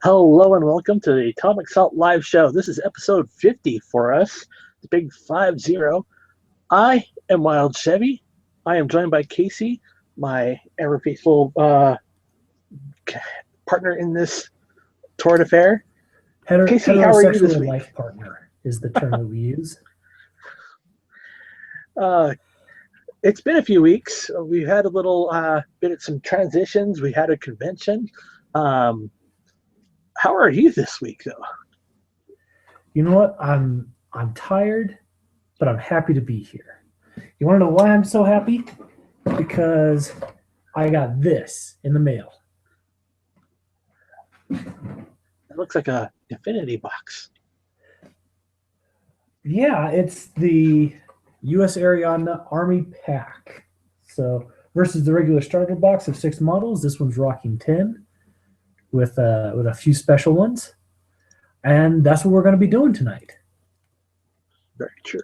Hello and welcome to the Atomic Salt Live Show. This is episode 50 for us, the big 50. I am Wild Chevy. I am joined by Casey, my ever faithful partner in this torrid affair. Casey, how are you this Heterosexual week? life partner is the term that we use. It's been a few weeks. We've had a little bit of some transitions. We had a convention. How are you this week, though? You know what? I'm tired, but I'm happy to be here. You want to know why I'm so happy? Because I got this in the mail. It looks like a infinity box. Yeah, it's the USAriadna Army Pack. So versus the regular starter box of 6 models, this one's rocking 10 with a few special ones. And that's what we're going to be doing tonight. Very true.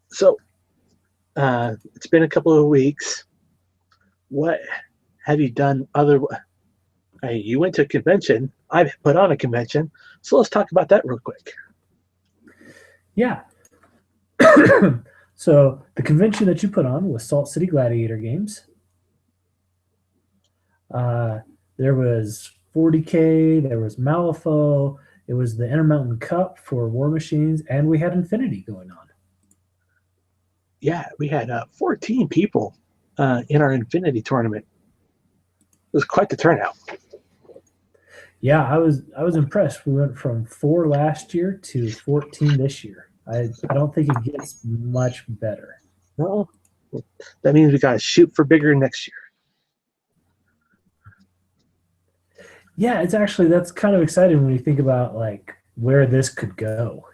So, it's been a couple of weeks. What have you done you went to a convention. I've put on a convention. So let's talk about that real quick. Yeah. So the convention that you put on was Salt City Gladiator Games. There was 40K, there was Malifaux, it was the Intermountain Cup for War Machines, and we had Infinity going on. Yeah, we had 14 people in our Infinity tournament. It was quite the turnout. Yeah, I was impressed. We went from 4 last year to 14 this year. I don't think it gets much better. Well, that means we got to shoot for bigger next year. Yeah, that's kind of exciting when you think about like where this could go.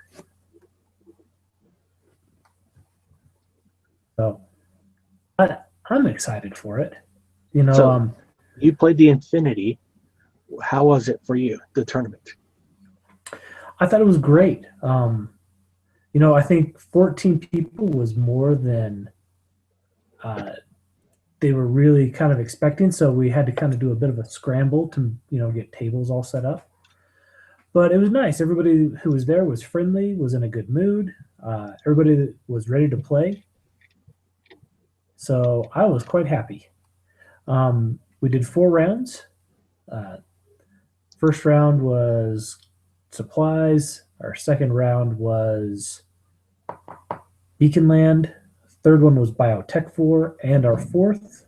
So I'm excited for it. You know, So you played the Infinity. How was it for you, the tournament? I thought it was great. I think 14 people was more than they were really kind of expecting. So we had to kind of do a bit of a scramble to, get tables all set up. But it was nice. Everybody who was there was friendly, was in a good mood. Everybody was ready to play. So I was quite happy. We did 4 rounds. First round was supplies. Our second round was Beacon Land. Third one was Biotech 4. And our fourth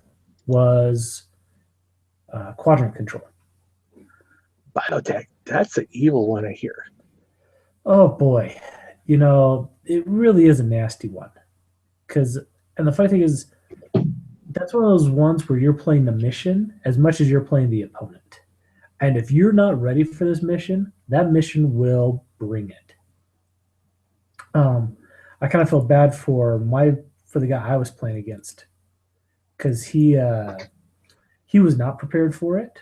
was Quadrant Control. Biotech, that's the evil one I hear. Oh boy. It really is a nasty one. And the funny thing is, that's one of those ones where you're playing the mission as much as you're playing the opponent. And if you're not ready for this mission, that mission will bring it. I kind of felt bad for the guy I was playing against because he was not prepared for it,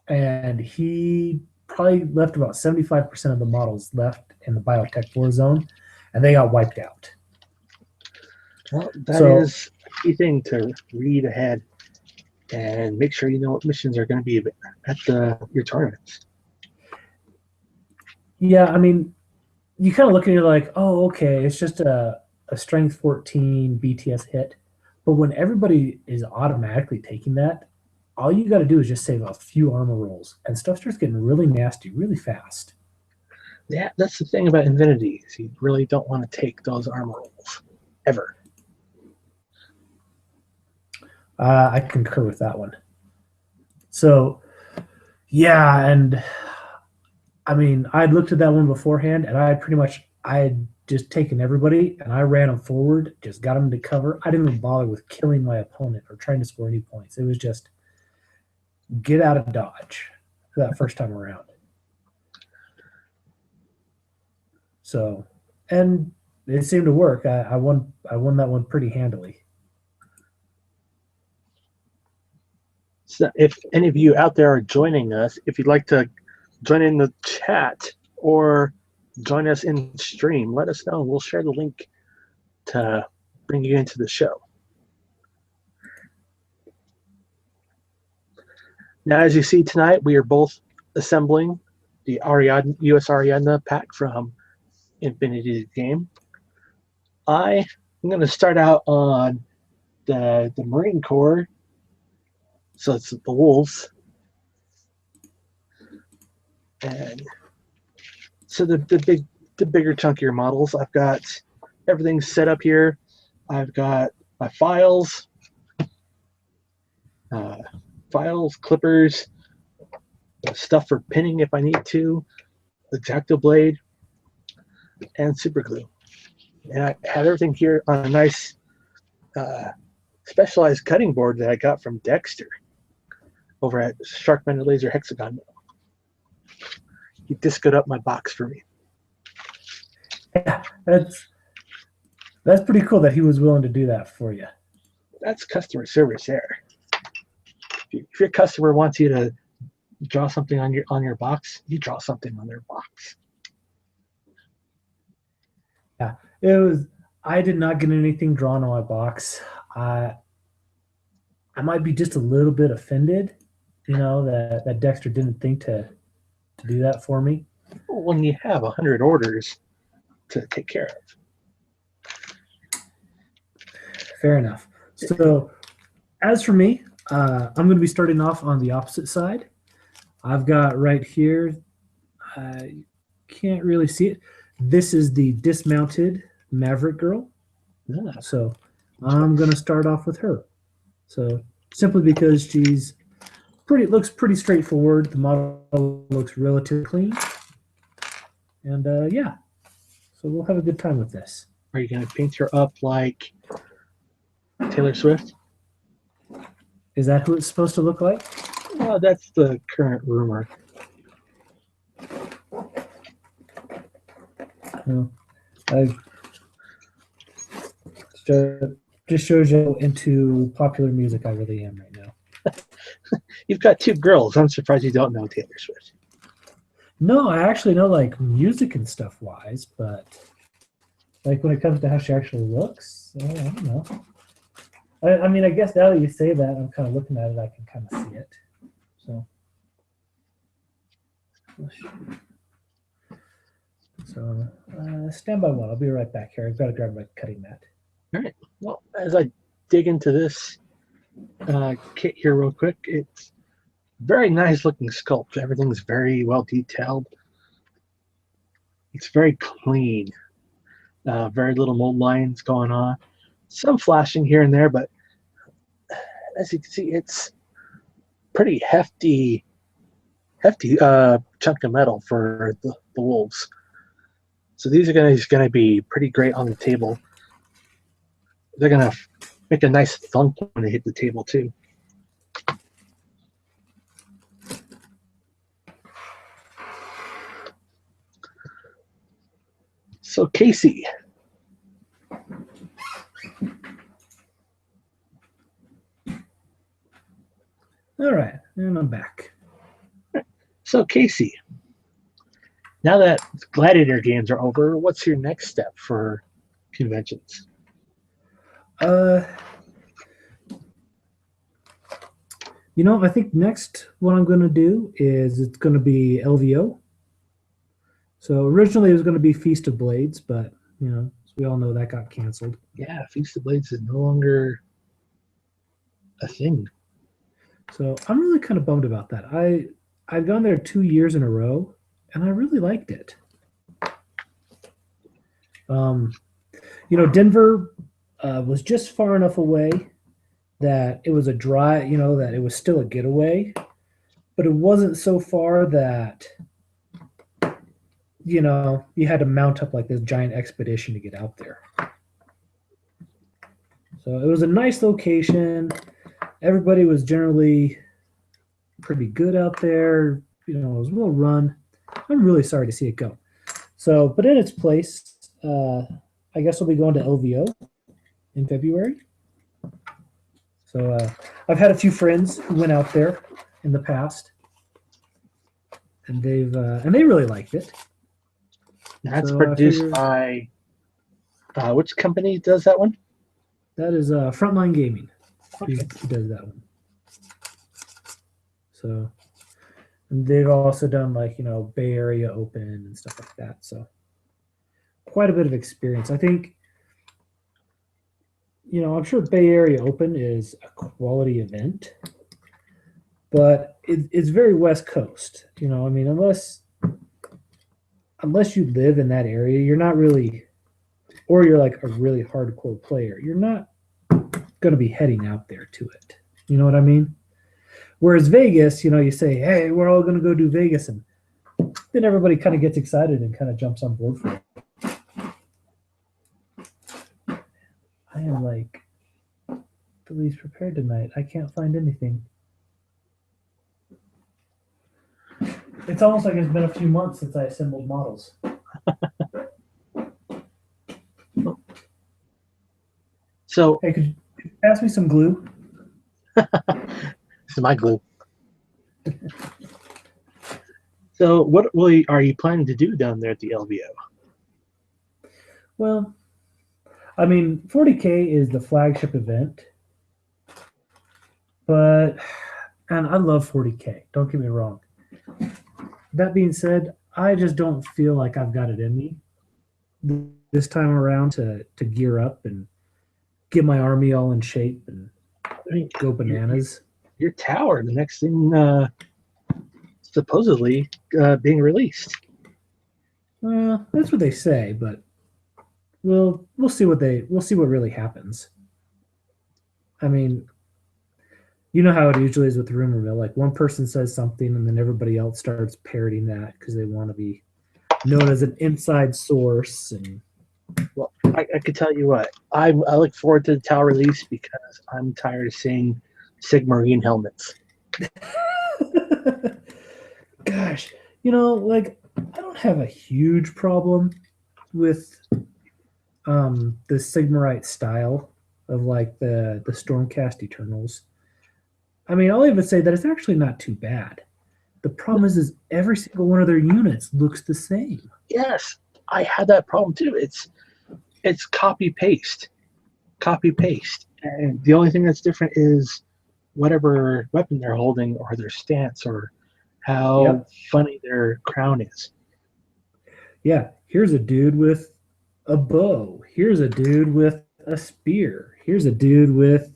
and he probably left about 75% of the models left in the Biotech 4 zone, and they got wiped out. Well, that is a key thing to read ahead and make sure you know what missions are going to be at your tournaments. Yeah, I mean, you kind of look at it like, oh, okay, it's just a strength 14 BTS hit. But when everybody is automatically taking that, all you got to do is just save a few armor rolls, and stuff starts getting really nasty really fast. Yeah, that's the thing about Infinity. You really don't want to take those armor rolls ever. I concur with that one. So, yeah, and I mean, I'd looked at that one beforehand, and I had just taken everybody, and I ran them forward, just got them to cover. I didn't even bother with killing my opponent or trying to score any points. It was just get out of dodge for that first time around. So, and it seemed to work. I won that one pretty handily. So if any of you out there are joining us, if you'd like to join in the chat or join us in stream, let us know. We'll share the link to bring you into the show. Now, as you see tonight, we are both assembling the USAriadna pack from Infinity Game. I'm going to start out on the Marine Corps, so it's the Wolves, and so the bigger, chunkier models. I've got everything set up here. I've got my files, clippers, stuff for pinning if I need to, X-Acto blade, and super glue. And I have everything here on a nice specialized cutting board that I got from Dexter over at Sharkman Laser Hexagon. He discoed up my box for me. Yeah, that's pretty cool that he was willing to do that for you. That's customer service there. If your customer wants you to draw something on your box, you draw something on their box. Yeah, it was. I did not get anything drawn on my box. I might be just a little bit offended, that Dexter didn't think to do that for me. When you have 100 orders to take care of. Fair enough. So, as for me, I'm going to be starting off on the opposite side. I've got right here, I can't really see it. This is the dismounted Maverick Girl. Yeah. So I'm going to start off with her. So simply because she's looks pretty straightforward. The model looks relatively clean. And yeah, so we'll have a good time with this. Are you going to paint her up like Taylor Swift? Is that who it's supposed to look like? Well, that's the current rumor. Just shows you into popular music I really am right now. You've got two girls. I'm surprised you don't know Taylor Swift. No, I actually know like music and stuff wise, but like when it comes to how she actually looks, I don't know. I mean, I guess now that you say that, I'm kind of looking at it, I can kind of see it. So stand by one. I'll be right back here. I've got to grab my cutting mat. All right. Well, as I dig into this kit here real quick, it's very nice looking sculpt. Everything's very well detailed. It's very clean. Very little mold lines going on. Some flashing here and there, but as you can see, it's pretty hefty chunk of metal for the wolves. So these are going to be pretty great on the table. They're going to make a nice thunk when they hit the table too. So Casey, all right, and I'm back. So Casey, now that Gladiator Games are over, what's your next step for conventions? I think next what I'm going to do is it's going to be LVO. So originally it was going to be Feast of Blades, but we all know that got canceled. Yeah, Feast of Blades is no longer a thing. So I'm really kind of bummed about that. I've gone there 2 years in a row, and I really liked it. Denver was just far enough away that it was a drive, that it was still a getaway, but it wasn't so far that, you had to mount up like this giant expedition to get out there. So it was a nice location. Everybody was generally pretty good out there. It was well run. I'm really sorry to see it go. So, but in its place, I guess we'll be going to LVO in February. So I've had a few friends who went out there in the past, and they really liked it. That's produced by which company does that one? That is Frontline Gaming. Okay. Who does that one? So and they've also done like, you know, Bay Area Open and stuff like that. So quite a bit of experience. I think, you know, I'm sure Bay Area Open is a quality event, but it's very West Coast. You know, I mean, unless you live in that area, you're not really, or you're like a really hardcore player, you're not going to be heading out there to it. You know what I mean? Whereas Vegas, you know, you say, hey, we're all going to go do Vegas. And then everybody kind of gets excited and kind of jumps on board for it. I am like the least prepared tonight. I can't find anything. It's almost like it's been a few months since I assembled models. So, hey, could you pass me some glue? this is my glue. So, what are you planning to do down there at the LVO? Well, I mean, 40K is the flagship event, but, and I love 40K, don't get me wrong. That being said, I just don't feel like I've got it in me this time around to gear up and get my army all in shape and go bananas. Your tower, the next thing supposedly being released. That's what they say, but we'll see what really happens. I mean, you know how it usually is with rumor mill. Like one person says something, and then everybody else starts parroting that because they want to be known as an inside source. And well, I could tell you what, I look forward to the tower release because I'm tired of seeing Sigmarine helmets. Gosh, you know, like I don't have a huge problem with the Sigmarite style of like the Stormcast Eternals. I mean, I'll even say that it's actually not too bad. The problem is every single one of their units looks the same. Yes, I had that problem too. It's copy paste, and the only thing that's different is whatever weapon they're holding or their stance or how funny their crown is. Yeah, here's a dude with a bow. Here's a dude with a spear. Here's a dude with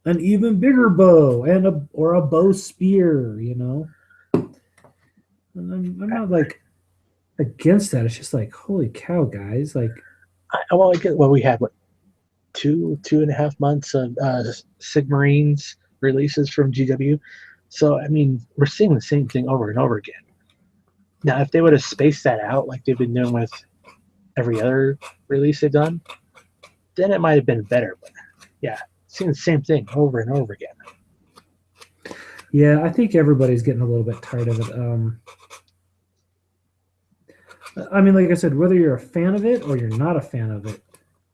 an even bigger bow and a bow spear, you know. And I'm not like against that. It's just like, holy cow, guys! Like, we had what 2.5 months of Sigmarines releases from GW, so I mean we're seeing the same thing over and over again. Now, if they would have spaced that out like they've been doing with every other release they've done, then it might have been better. But yeah, seeing the same thing over and over again. Yeah, I think everybody's getting a little bit tired of it. I mean, like I said, whether you're a fan of it or you're not a fan of it,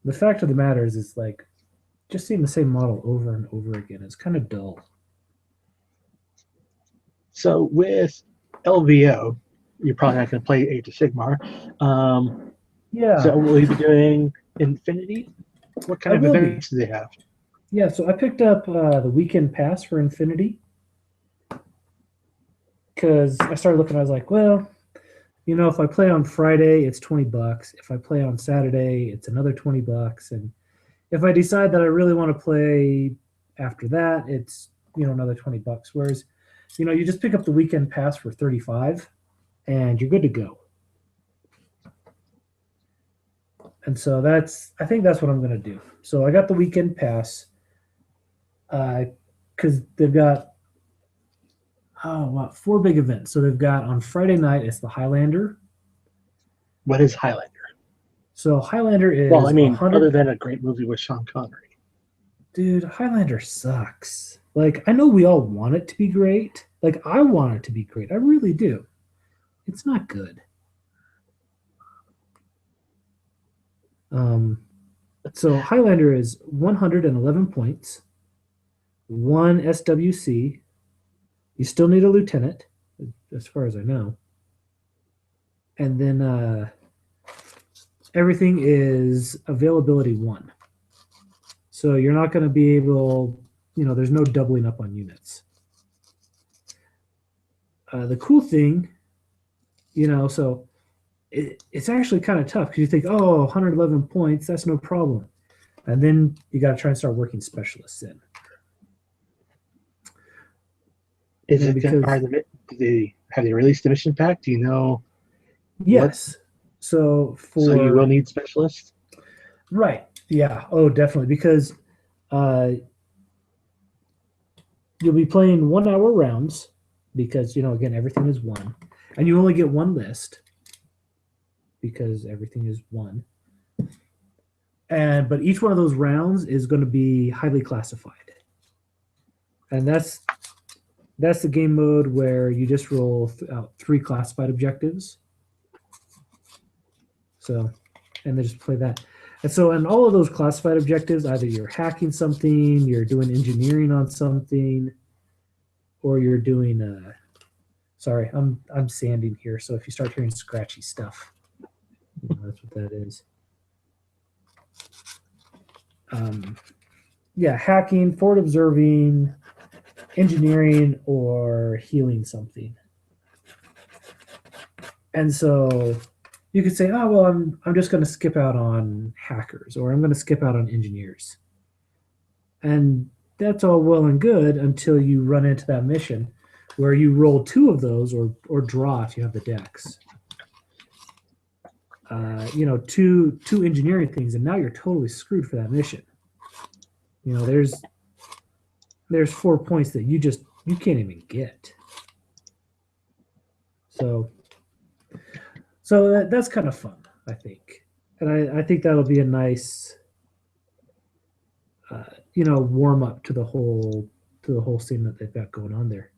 the fact of the matter is like just seeing the same model over and over again. It's kind of dull. So with LVO, you're probably not going to play Age of Sigmar. Yeah. So will you be doing Infinity? What kind of events do they have? Yeah, so I picked up the weekend pass for Infinity because I started looking. I was like, well, you know, if I play on Friday, it's $20. If I play on Saturday, it's another $20. And if I decide that I really want to play after that, it's, you know, another $20. Whereas, you know, you just pick up the weekend pass for $35 and you're good to go. And so I think that's what I'm going to do. So I got the weekend pass because they've got, 4 big events. So they've got on Friday night, it's the Highlander. What is Highlander? So Highlander is, well, I mean, other than a great movie with Sean Connery. Dude, Highlander sucks. Like, I know we all want it to be great. Like, I want it to be great. I really do. It's not good. So Highlander is 111 points, 1 SWC. You still need a lieutenant, as far as I know. And then everything is availability 1. So you're not going to be able, you know, there's no doubling up on units. The cool thing, so it's actually kind of tough because you think, oh, 111 points, that's no problem. And then you got to try and start working specialists in. Is it because have they released the mission pack? Do you know? Yes. So you will need specialists? Right. Yeah. Oh, definitely. Because you'll be playing 1 hour rounds because, again, everything is one. And you only get one list because everything is one. But each one of those rounds is going to be highly classified. And that's the game mode where you just roll out 3 classified objectives. So, and they just play that. And so in all of those classified objectives, either you're hacking something, you're doing engineering on something, or you're doing sorry, I'm sanding here, so if you start hearing scratchy stuff, that's what that is. Yeah, hacking, forward observing, engineering, or healing something. And so you could say, oh, well, I'm just going to skip out on hackers, or I'm going to skip out on engineers. And that's all well and good until you run into that mission where you roll 2 of those or draw if you have the decks. Two engineering things, and now you're totally screwed for that mission. There's 4 points that you can't even get. So that's kind of fun, I think, and I think that'll be a nice, warm up to the whole scene that they've got going on there.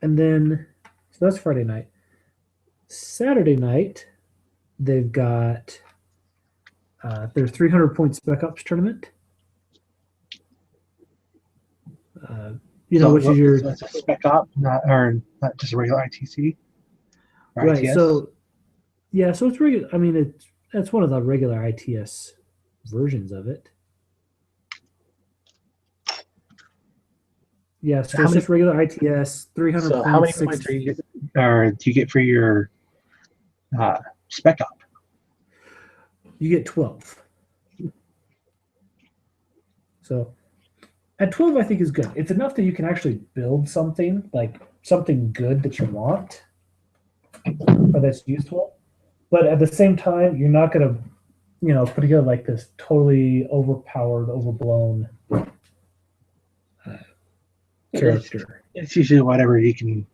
And then, so that's Friday night. Saturday night, they've got their 300 point Spec Ops tournament. Which is your so it's a Spec Op, not just a regular ITC. Right. ITS? So it's regular. I mean, that's one of the regular ITS versions of it. Yeah, so it's just regular ITS, 300 so points. How many points do you get for your Spec Op? You get 12. So at 12, I think is good. It's enough that you can actually build something, like something good that you want, or that's useful. But at the same time, you're not going to, put together like this totally overpowered, overblown character. It's usually whatever you can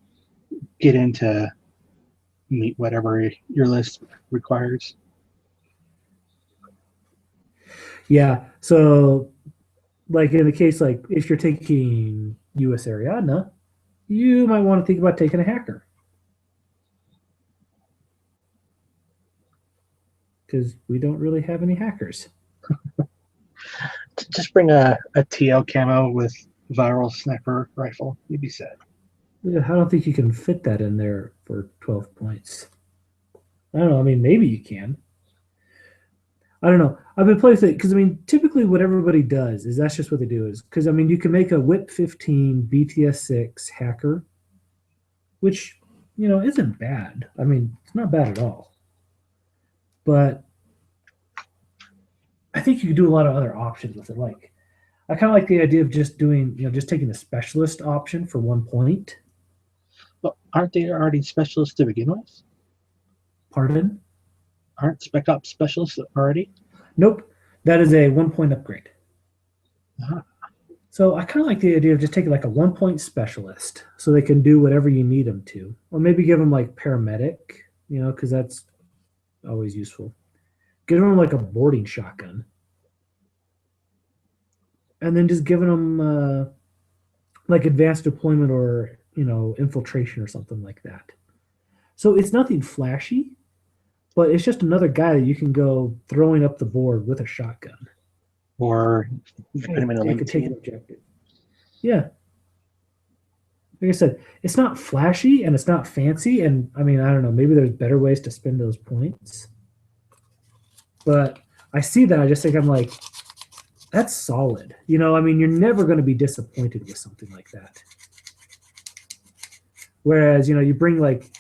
get into meet whatever your list requires. Yeah. So, like in the case, like if you're taking USAriadna, you might want to think about taking a hacker. Because we don't really have any hackers. Just bring a TL camo with viral sniper rifle. You'd be set. I don't think you can fit that in there for 12 points. I don't know. I mean, maybe you can. I don't know. I've been playing it because, I mean, typically what everybody does is that's just what they do is because, I mean, you can make a WHIP 15 BTS 6 hacker, which, isn't bad. I mean, it's not bad at all. But I think you could do a lot of other options with it. Like, I kind of like the idea of just doing, just taking the specialist option for 1 point. But aren't they already specialists to begin with? Pardon? Aren't Spec Ops specialists already? Nope. That is a 1 point upgrade. Uh-huh. So I kind of like the idea of just taking like a 1 point specialist so they can do whatever you need them to. Or maybe give them like paramedic, because that's always useful. Give them like a boarding shotgun. And then just giving them like advanced deployment or, infiltration or something like that. So it's nothing flashy, but it's just another guy that you can go throwing up the board with a shotgun. Or you can put him in a link take an objective. Yeah. Like I said, it's not flashy and it's not fancy. And I mean, I don't know, maybe there's better ways to spend those points. But I see that, I just think I'm like, that's solid. I mean, you're never going to be disappointed with something like that. Whereas, you bring like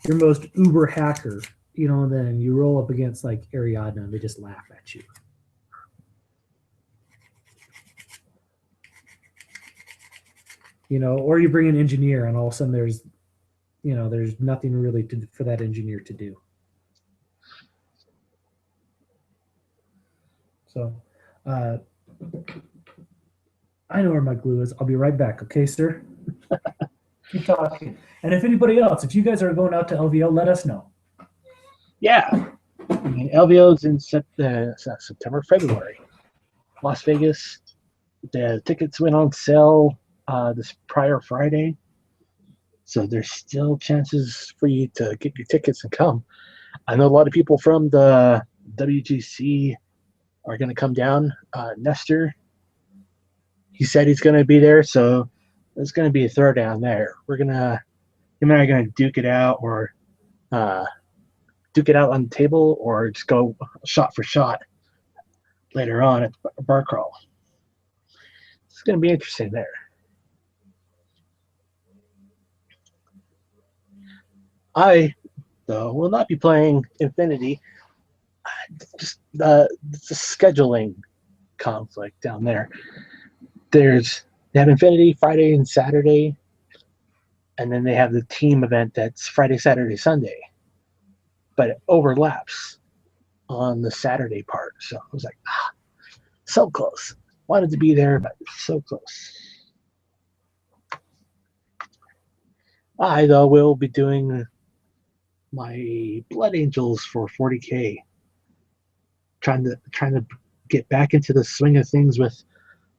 your most uber hacker, and then you roll up against like Ariadna and they just laugh at you. Or you bring an engineer and all of a sudden there's nothing really for that engineer to do. So, I know where my glue is. I'll be right back. Okay, sir? Keep talking. And if anybody else, if you guys are going out to LVO, let us know. Yeah. I mean, LVO's in September, February. Las Vegas, the tickets went on sale this prior Friday. So there's still chances for you to get your tickets and come. I know a lot of people from the WGC are going to come down. Nestor, he said he's going to be there, so there's going to be a throwdown there. Him and I are going to duke it out, or duke it out on the table, or just go shot for shot later on at bar crawl. It's going to be interesting there. I, though, will not be playing Infinity. Just the scheduling conflict down there. They have Infinity Friday and Saturday, and then they have the team event that's Friday, Saturday, Sunday. But it overlaps on the Saturday part. So I was like, so close. Wanted to be there, but so close. I, though, will be doing my Blood Angels for 40K. Trying to get back into the swing of things with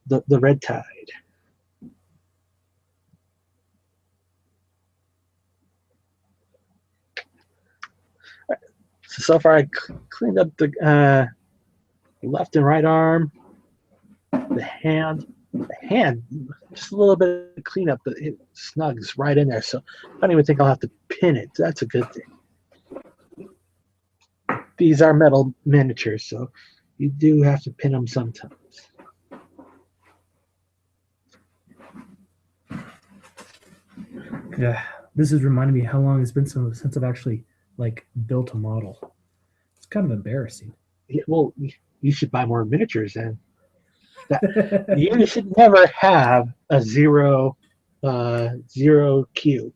the Red Tide. So far, I cleaned up the left and right arm, the hand, just a little bit of cleanup, but it snugs right in there. So I don't even think I'll have to pin it. That's a good thing. These are metal miniatures, so you do have to pin them sometimes. Yeah, this is reminding me how long it's been since I've actually built a model. It's kind of embarrassing. Yeah, well, you should buy more miniatures then. You should never have a zero Q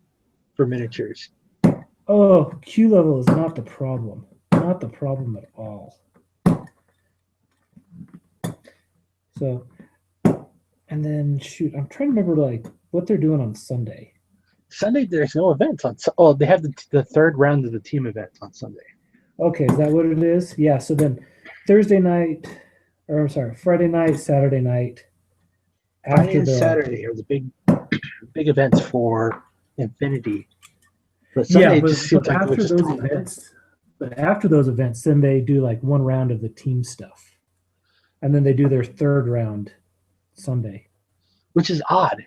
for miniatures. Oh, Q level is not the problem. Not the problem at all. So, and then shoot, I'm trying to remember what they're doing on Sunday. Sunday, there's no events on. Oh, they have the third round of the team event on Sunday. Okay, is that what it is? Yeah. So then, Thursday night, or I'm sorry, Friday night, Saturday night. Friday and Saturday are the big events for Infinity. But Sunday just seems like after those events, then they do one round of the team stuff, and then they do their third round Sunday, which is odd.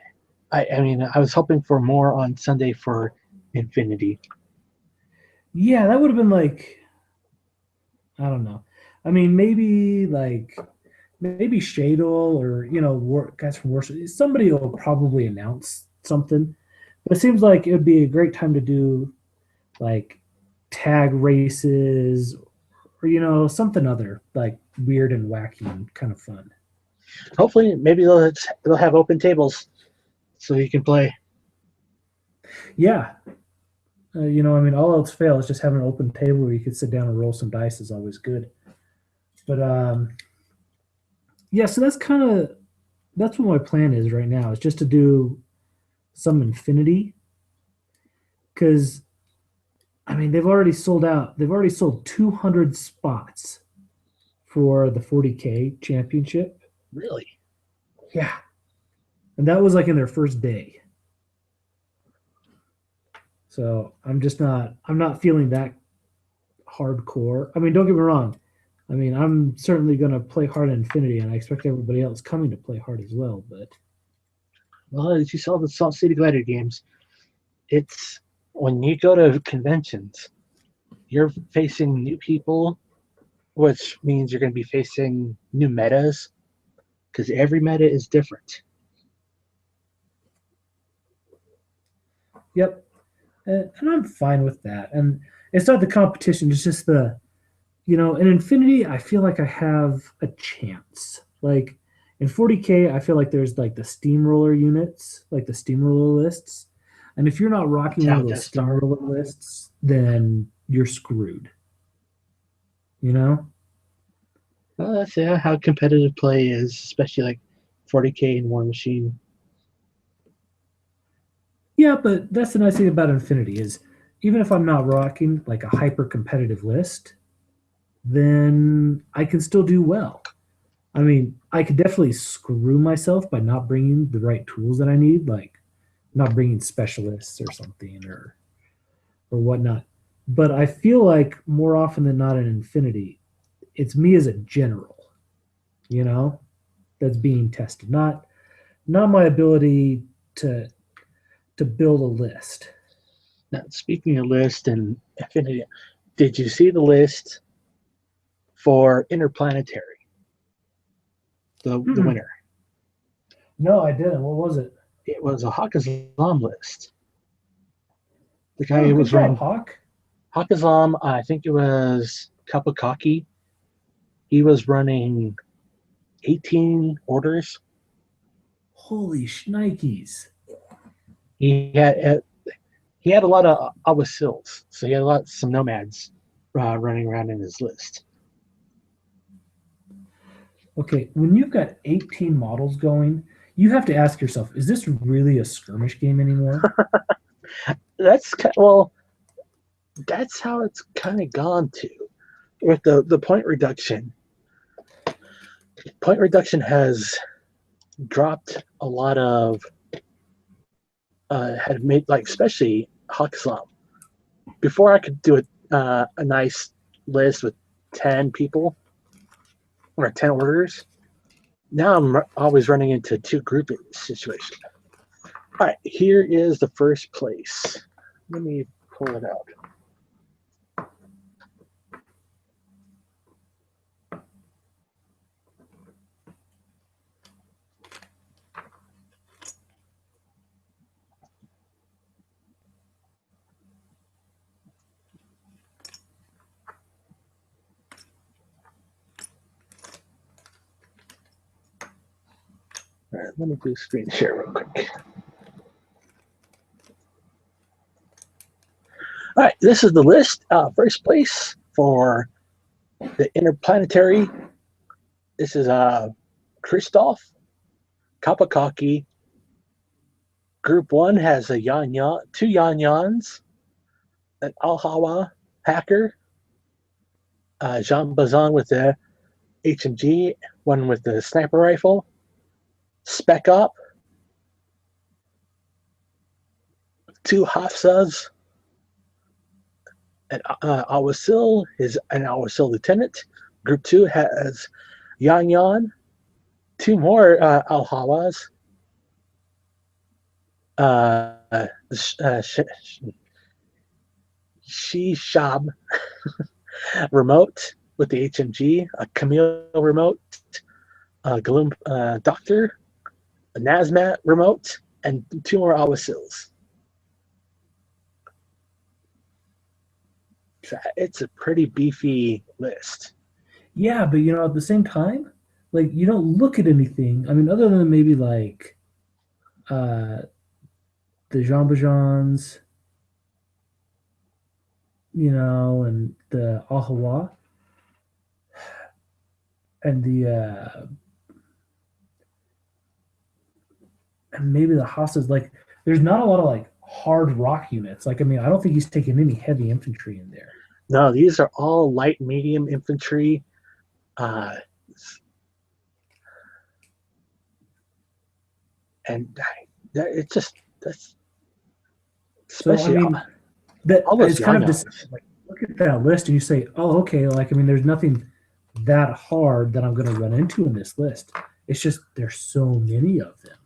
I mean, I was hoping for more on Sunday for Infinity. Yeah, that would have been I don't know. I mean, maybe Shadle or guys from Warsaw. Somebody will probably announce something, but it seems like it would be a great time to do tag races or something other weird and wacky and kind of fun. Hopefully, maybe they'll have open tables so you can play. Yeah. I mean, all else fails, just having an open table where you could sit down and roll some dice is always good. But yeah, so that's what my plan is right now. Is just to do some Infinity, because I mean they've already sold out. They've already sold 200 spots for the 40K championship. Really? Yeah, and that was in their first day. So I'm not feeling that hardcore. I mean, don't get me wrong. I mean, I'm certainly going to play hard in Infinity, and I expect everybody else coming to play hard as well. But as you saw the Salt City Gladiator Games, it's when you go to conventions, you're facing new people, which means you're going to be facing new metas, because every meta is different. Yep. and I'm fine with that. And it's not the competition; it's just the in Infinity. I feel like I have a chance. Like in 40K, I feel like there's like the steamroller units, like the steamroller lists, and if you're not rocking one Tau of those Death Star. steamroller lists, then you're screwed. You know? Well, that's how competitive play is, especially like 40K in War Machine. Yeah, but that's the nice thing about Infinity is even if I'm not rocking like a hyper competitive list, then I can still do well. I mean, I could definitely screw myself by not bringing the right tools that I need, like not bringing specialists or something or whatnot. But I feel like more often than not in Infinity, it's me as a general, you know, that's being tested, not my ability to to build a list. Now, speaking of list and Affinity, did you see the list for Interplanetary, the Mm-mm. winner? No, I didn't. What was it? It was a Hakazlam list. The guy Oh, who good was job, running Hawk. Hakazlam, I think it was Kapakaki. He was running 18 orders. Holy shnikes. He had he had a lot of Awasils, so he had some nomads running around in his list. Okay, when you've got 18 models going, you have to ask yourself, is this really a skirmish game anymore? Well, that's how it's kind of gone to with the point reduction. Point reduction has dropped a lot of had made like especially Huxlum. Before I could do a nice list with 10 people or 10 orders. Now I'm always running into two grouping situation. All right, here is the first place. Let me pull it out. All right, let me do screen share real quick. All right, this is the list. First place for the interplanetary. This is Christoph Kapakaki. Group one has a Yan Yan, two Yan Yans, an Alhawa hacker, Jean Bazan with the HMG, one with the sniper rifle, Spec Op, two Hafsas, an Awasil is an Awasil lieutenant. Group two has Yan Yan, two more Alhawas, Shab remote with the HMG, a Camille remote, a Gloom Doctor, a Nazmat remote, and two more Awasils. It's a pretty beefy list. Yeah, but at the same time, like you don't look at anything. I mean, other than maybe like uh the Jean Valjeans, and the Ahawa and the and maybe the Haasas. Like, there's not a lot of like hard rock units. Like, I mean, I don't think he's taking any heavy infantry in there. No, these are all light medium infantry. Uh, and it's just that's So, I especially mean, that all those it's kind of just Yanyans. like look at that list and you say, oh, okay, like I mean, there's nothing that hard that I'm going to run into in this list. It's just there's so many of them.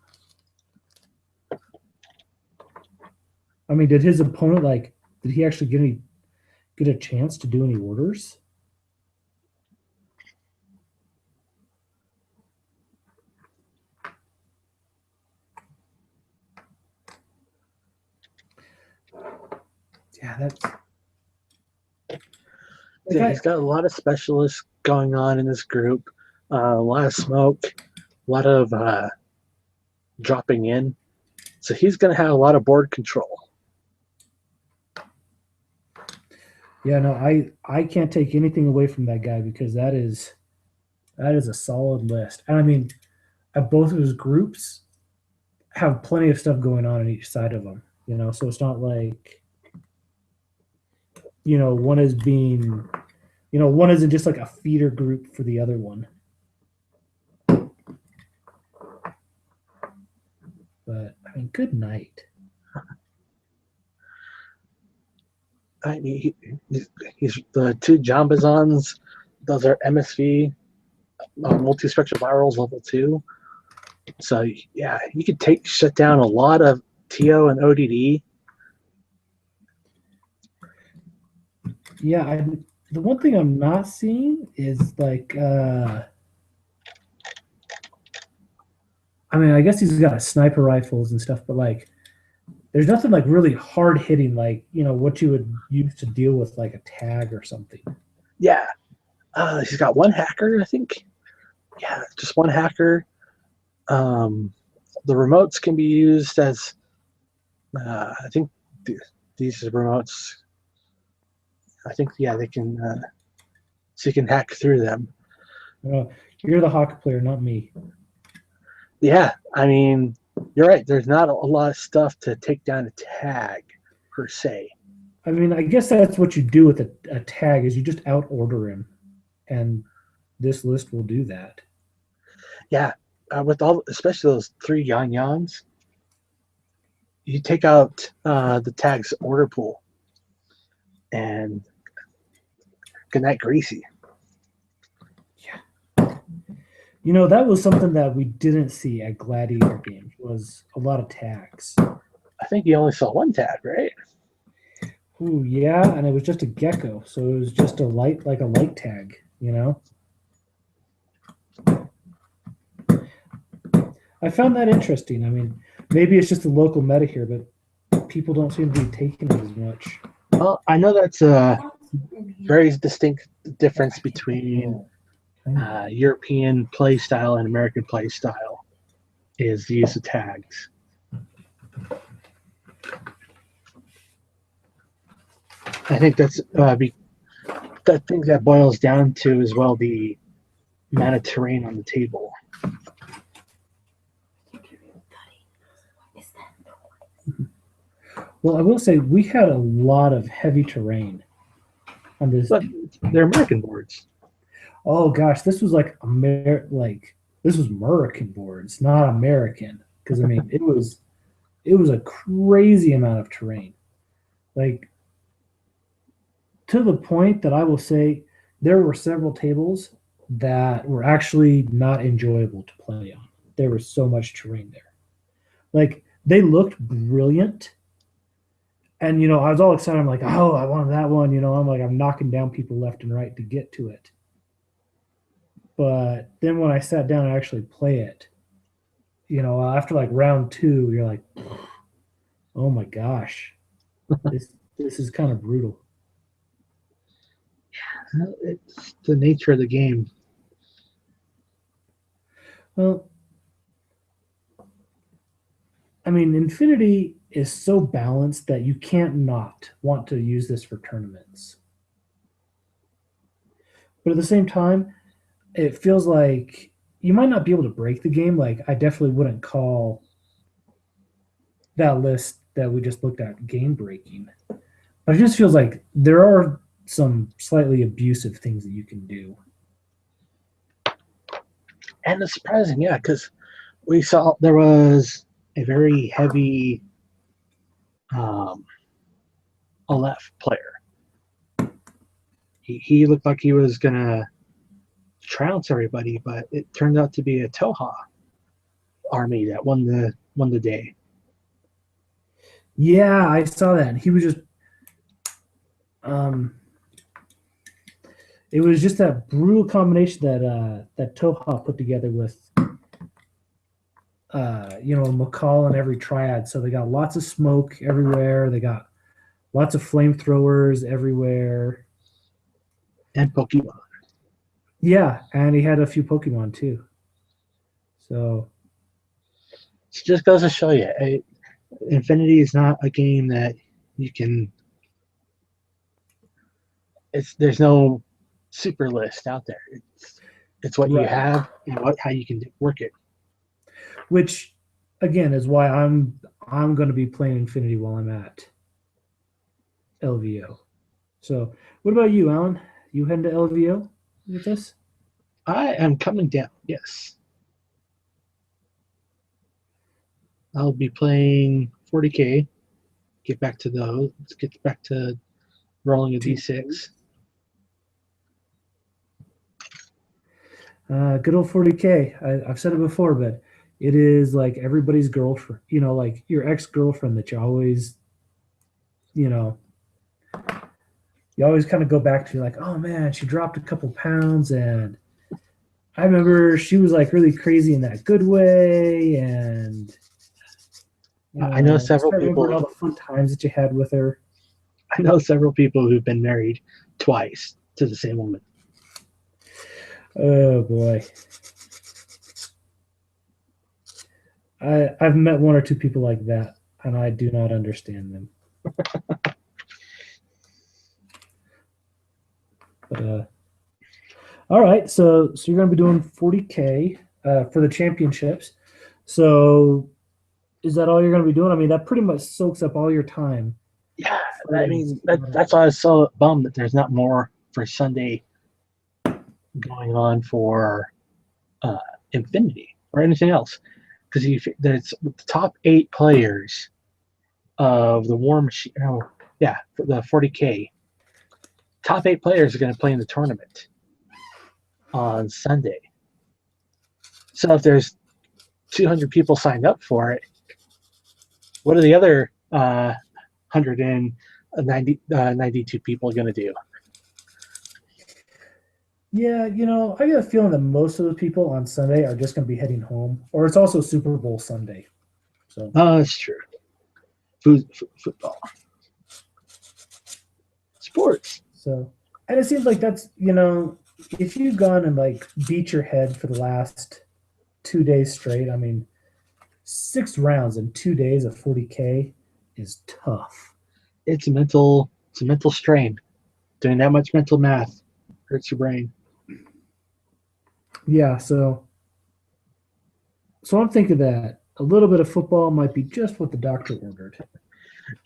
I mean, did his opponent like? Did he actually get a chance to do any orders? Yeah, that's. Like Yeah, he's got a lot of specialists going on in this group. A lot of smoke, a lot of dropping in. So he's going to have a lot of board control. Yeah, no, I can't take anything away from that guy because that is a solid list. And I mean, both of his groups have plenty of stuff going on each side of them. So it's not like one is being one isn't just like a feeder group for the other one. But I mean, good night. I mean, he's the two Jambazons. Those are MSV, multi-spectral virals level 2. So yeah, you could shut down a lot of TO and ODD. Yeah, the one thing I'm not seeing is like I mean, I guess he's got sniper rifles and stuff, but like there's nothing like really hard hitting like, what you would use to deal with like a tag or something. Yeah. He's got one hacker, I think. Yeah, just one hacker. The remotes can be used as I think these remotes, I think, yeah, they can, so you can hack through them. You're the hockey player, not me. Yeah, I mean, you're right. There's not a lot of stuff to take down a tag, per se. I mean, I guess that's what you do with a tag is you just out order him, and this list will do that. Yeah, with especially those 3 Yan-Yans, you take out the tag's order pool, and get that greasy. Yeah. That was something that we didn't see at Gladiator Games was a lot of tags. I think you only saw one tag, right? Ooh, yeah, and it was just a gecko, so it was just a light tag, I found that interesting. I mean, maybe it's just the local meta here, but people don't seem to be taking it as much. Well, I know that's a very distinct difference between European play style and American play style is the use of tags. I think that's that thing that boils down to as well the amount of terrain on the table. Well, I will say we had a lot of heavy terrain on this. But they're American boards. Oh gosh, this was like this was American boards, not American. Because I mean, it was a crazy amount of terrain, like to the point that I will say there were several tables that were actually not enjoyable to play on. There was so much terrain there. Like they looked brilliant. And I was all excited. I'm like, oh, I wanted that one. I'm knocking down people left and right to get to it. But then when I sat down and actually play it, after like round 2, you're like, oh my gosh, this is kind of brutal. It's the nature of the game. Well, I mean, Infinity is so balanced that you can't not want to use this for tournaments. But at the same time, it feels like you might not be able to break the game. Like I definitely wouldn't call that list that we just looked at game breaking. But it just feels like there are some slightly abusive things that you can do. And it's surprising, yeah, because we saw there was a very heavy Aleph player. He looked like he was going to trounce everybody, but it turned out to be a Toha army that won the day. Yeah, I saw that. He was just it was just that brutal combination that Toha put together with McCall and every triad. So they got lots of smoke everywhere. They got Lots of flamethrowers everywhere. And Pokemon. Yeah, and he had a few Pokemon too. So It just goes to show you, Infinity is not a game that you can. There's no super list out there. It's what you right, have and how you can work it. which again is why I'm going to be playing Infinity while I'm at LVO. So what about you, Alan? You heading to LVO with us? I am coming down. Yes, I'll be playing 40K. Get back to those. Let's get back to rolling a d6. Good old 40K. I've said it before, but it is like everybody's girlfriend. Like your ex girlfriend that you know, you always kind of go back to like, oh man, she dropped a couple pounds, and I remember she was like really crazy in that good way, and I know just several remembering people. all the fun times that you had with her. I know several people who've been married twice to the same woman. Oh boy, I've met one or two people like that, and I do not understand them. But all right, so you're going to be doing 40K for the championships. So is that all you're going to be doing? I mean, that pretty much soaks up all your time. Yeah, I mean that's why I was so bummed that there's not more for Sunday going on for uh, Infinity or anything else, because there's the top 8 players of the War Machine. Oh, yeah, for the 40K. Top 8 players are going to play in the tournament on Sunday. So if there's 200 people signed up for it, what are the other 192 people going to do? Yeah, I get a feeling that most of the people on Sunday are just going to be heading home, or it's also Super Bowl Sunday. So, Oh, that's true. Football, sports. so, and it seems like that's if you've gone and like beat your head for the last 2 days straight, I mean, 6 rounds in 2 days of 40K is tough. It's a mental. It's a mental strain. Doing that much mental math hurts your brain. Yeah, so I'm thinking that a little bit of football might be just what the doctor ordered.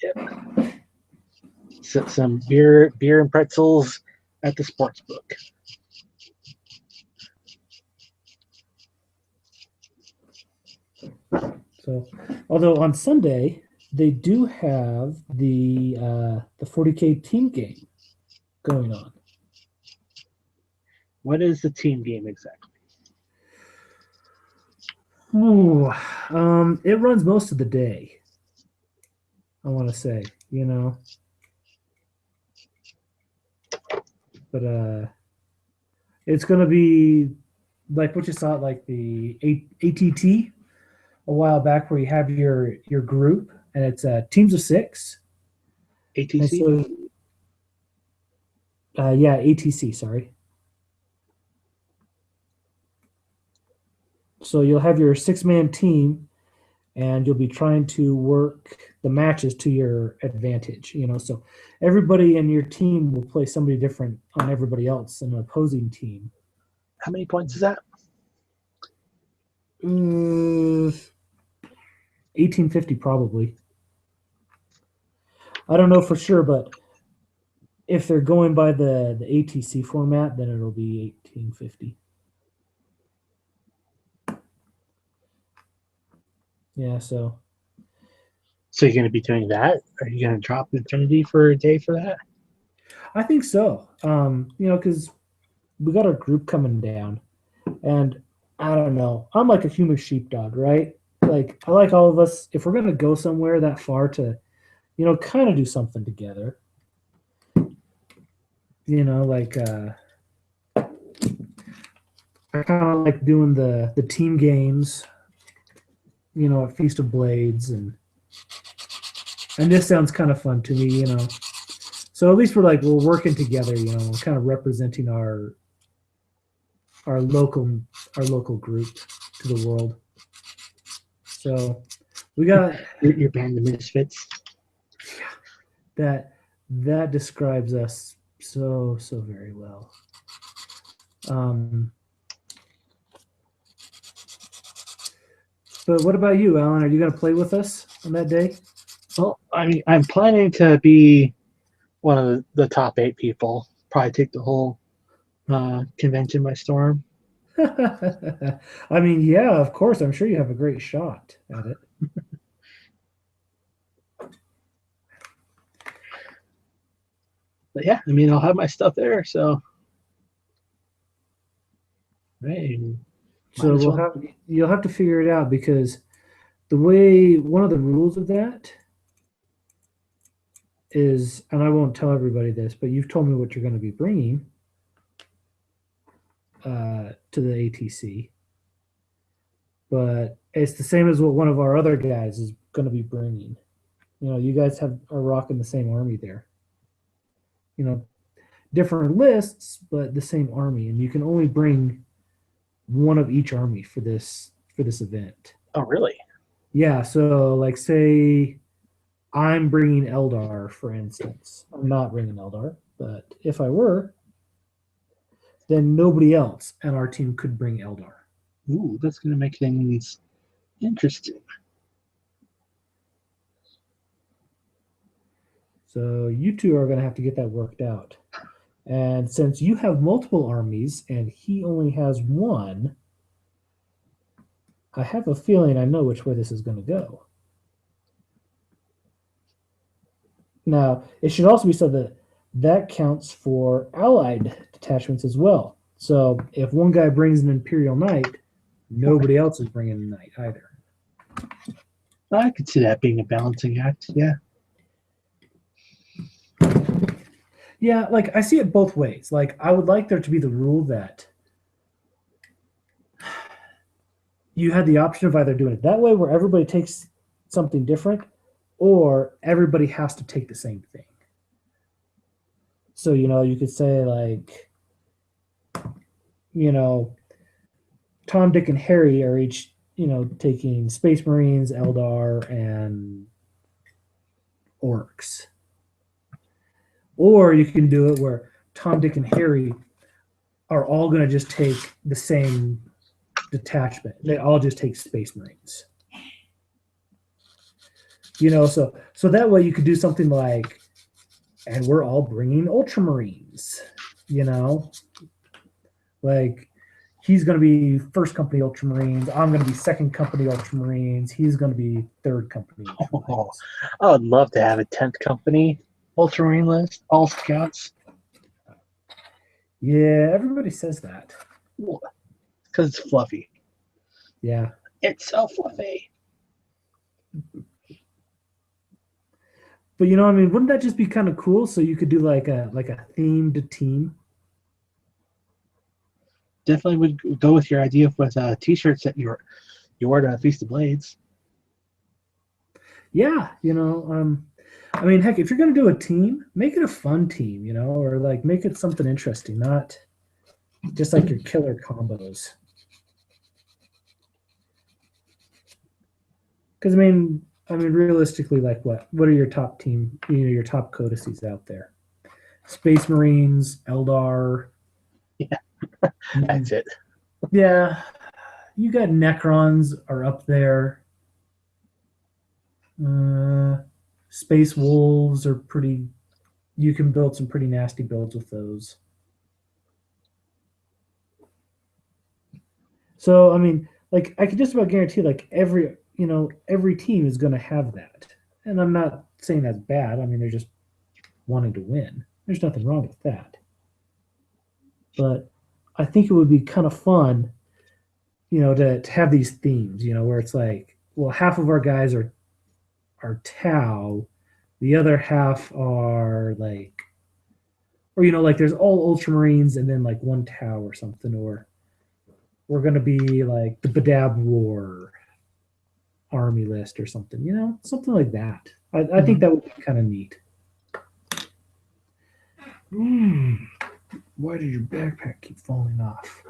Yep. Some beer and pretzels at the sports book. So, although on Sunday they do have the 40K team game going on. What is the team game exactly? Ooh, it runs most of the day. I want to say, but it's going to be like what you saw at like the ATT a while back, where you have your group and it's teams of 6, and ATC? so yeah, ATC, sorry. So you'll have your 6-man team, and you'll be trying to work the matches to your advantage. So everybody in your team will play somebody different on everybody else in an opposing team. How many points is that? 1850 probably. I don't know for sure, but if they're going by the ATC format, then it'll be 1850. Yeah, so So you're going to be doing that? Are you going to drop Infinity for a day for that? I think so. Because we got our group coming down, and I don't know. I'm like a human sheepdog, right? Like I like all of us. If we're gonna go somewhere that far to, kind of do something together. Like I kind of like doing the team games. At Feast of Blades, and And this sounds kind of fun to me, you know. So at least we're working together, you know, kind of representing our local our local group to the world. So we got your band of misfits. that describes us so very well. Um, but what about you, Alan? Are you going to play with us on that day? Well, I mean, I'm planning to be one of the top 8 people. Probably take the whole convention by storm. I mean, yeah, of course. I'm sure you have a great shot at it. But yeah, I mean, I'll have my stuff there, so hey, might So as well. you'll have to figure it out because the way one of the rules of that is, and I won't tell everybody this, but you've told me what you're going to be bringing to the ATC. But it's the same as what one of our other guys is going to be bringing. You know, you guys are rocking the same army there. You know, different lists, but the same army, and you can only bring one of each army for this event. Oh, really? Yeah. So, like, say I'm bringing Eldar, for instance. I'm not bringing Eldar, but if I were, then nobody else on our team could bring Eldar. Ooh, that's going to make things interesting. So you two are going to have to get that worked out. And since you have multiple armies and he only has one, I have a feeling I know which way this is going to go. Now, it should also be said that that counts for allied detachments as well. So if one guy brings an Imperial Knight, nobody else is bringing a Knight either. I could see that being a balancing act, yeah. Yeah, like I see it both ways. Like I would like there to be the rule that you had the option of either doing it that way where everybody takes something different or everybody has to take the same thing. So, you know, you could say like, you know, Tom, Dick, and Harry are each, you know, taking Space Marines, Eldar, and Orcs. Or you can do it where Tom, Dick, and Harry are all going to just take the same detachment. They all just take Space Marines. You know, so that way you could do something like, and we're all bringing Ultramarines. You know, like he's going to be first company Ultramarines. I'm going to be second company Ultramarines. He's going to be third company Ultramarines. Oh, I would love to have a 10th company Ultramarine list, all scouts. Yeah, everybody says that. Because it's fluffy. Yeah. It's so fluffy. But you know, I mean, wouldn't that just be kind of cool? So you could do like a themed team. Definitely would go with your idea with t-shirts that you wore to Feast of Blades. Yeah, you know, I mean, heck, if you're gonna do a team, make it a fun team, you know, or like make it something interesting, not just like your killer combos. Because I mean, realistically, like what are your top team, you know, your top codices out there? Space Marines, Eldar. Yeah, that's it. Yeah, you got Necrons are up there. Space Wolves are pretty. You can build some pretty nasty builds with those. So I mean, like I can just about guarantee, like every team is going to have that, and I'm not saying that's bad. I mean, they're just wanting to win. There's nothing wrong with that. But I think it would be kind of fun, you know, to have these themes, you know, where it's like, well, half of our guys are Tau, the other half are like, or you know, like there's all Ultramarines and then like one Tau or something, or we're gonna be like the Badab War army list or something, you know, something like that. I think that would be kind of neat. Why did your backpack keep falling off?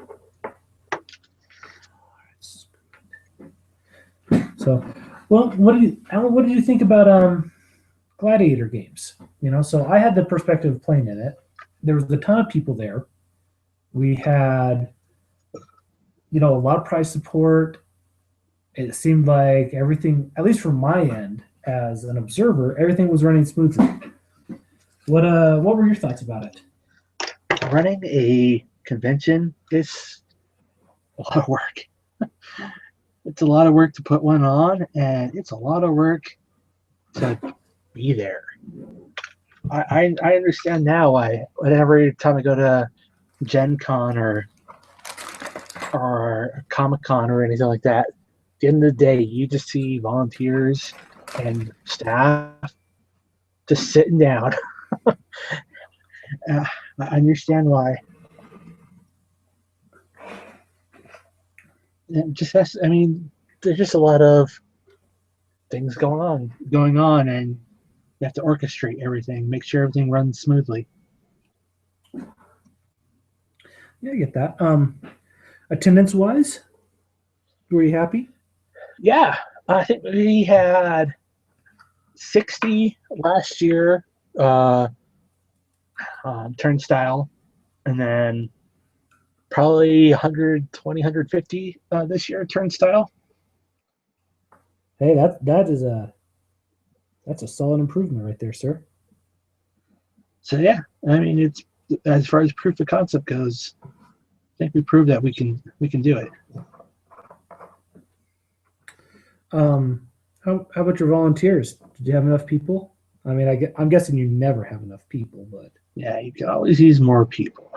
So, well, Alan? What did you think about gladiator games? So I had the perspective of playing in it. There was a ton of people there. We had, a lot of prize support. It seemed like everything, at least from my end as an observer, everything was running smoothly. What were your thoughts about it? Running a convention is a lot of work. It's a lot of work to put one on, and it's a lot of work to be there. I understand now why whenever time I go to Gen Con or Comic Con or anything like that, at the end of the day, you just see volunteers and staff just sitting down. I understand why. It just has. I mean, there's just a lot of things going on, and you have to orchestrate everything, make sure everything runs smoothly. Yeah, I get that. Attendance wise, were you happy? Yeah, I think we had 60 last year turnstile, and then probably 120, 150 this year turnstile. Hey, that's a solid improvement right there, sir. So yeah, I mean, it's as far as proof of concept goes, I think we proved that we can do it. How about your volunteers? Did you have enough people? I mean, I'm guessing you never have enough people, but Yeah, you can always use more people.